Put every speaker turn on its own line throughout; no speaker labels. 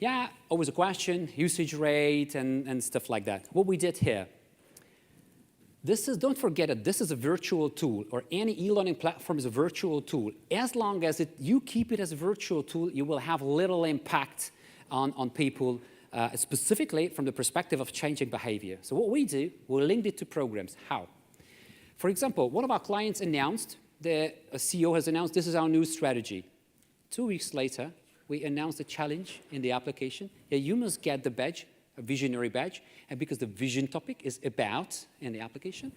Yeah, always a question, usage rate and stuff like that. What we did here, don't forget that this is a virtual tool, or any e-learning platform is a virtual tool. As long as you keep it as a virtual tool, you will have little impact on people, specifically from the perspective of changing behavior. So what we do, we link it to programs. How? For example, one of our clients announced, the CEO has announced, this is our new strategy. 2 weeks later, we announced a challenge in the application. Yeah, you must get the badge, a visionary badge, and because the vision topic is about, in the application,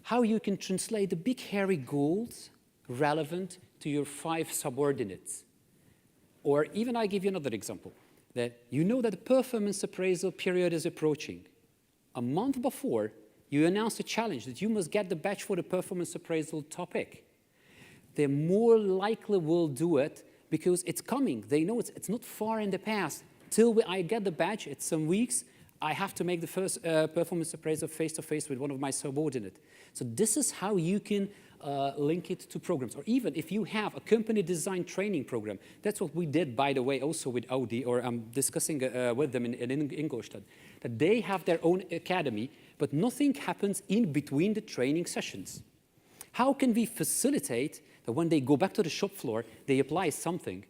how you can translate the big hairy goals relevant to your 5 subordinates. Or even I give you another example, that you know that the performance appraisal period is approaching. A month before, you announced a challenge that you must get the badge for the performance appraisal topic. They more likely will do it because it's coming. They know it's not far in the past. Till I get the badge, it's some weeks, I have to make the first performance appraisal face-to-face with one of my subordinates. So this is how you can link it to programs. Or even if you have a company design training program, that's what we did, by the way, also with Audi, or I'm discussing with them in Ingolstadt, that they have their own academy, but nothing happens in between the training sessions. How can we facilitate that when they go back to the shop floor, they apply something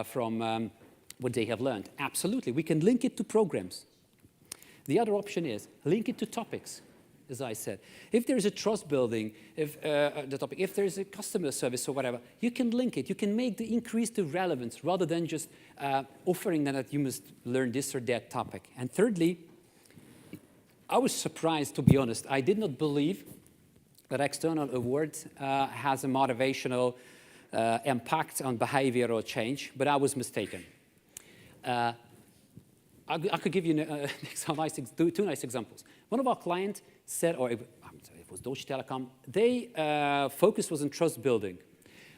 from what they have learned? Absolutely, we can link it to programs. The other option is link it to topics, as I said. If there's a trust building, if there's a customer service or whatever, you can link it. You can increase the relevance rather than just offering them that you must learn this or that topic. And thirdly, I was surprised, to be honest. I did not believe that external awards has a motivational impact on behavioral change, but I was mistaken. I could give you two nice examples. One of our clients said, or it was Deutsche Telekom, their focus was on trust building.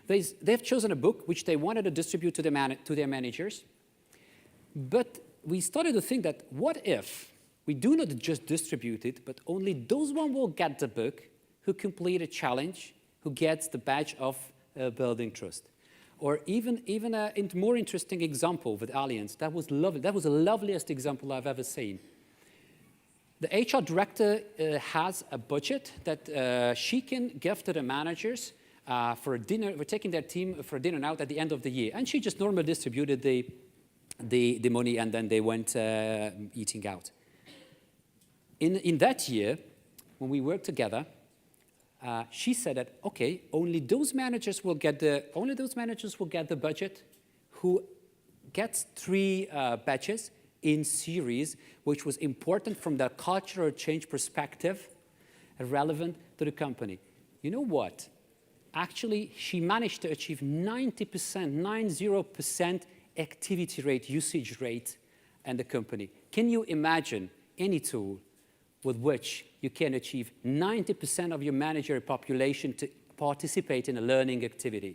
They've chosen a book which they wanted to distribute to their managers, but we started to think that what if we do not just distribute it, but only those one will get the book who complete a challenge, who gets the badge of building trust. Or even a more interesting example with Allianz. That was lovely. That was the loveliest example I've ever seen. The HR director has a budget that she can give to the managers for a dinner. We're taking their team for a dinner out at the end of the year. And she just normally distributed the money, and then they went eating out. In that year, when we worked together, she said that, okay, only those managers will get the budget who gets 3 badges in series, which was important from the cultural change perspective, relevant to the company. You know what? Actually, she managed to achieve 90% activity rate, usage rate in the company. Can you imagine any tool with which you can achieve 90% of your manager population to participate in a learning activity?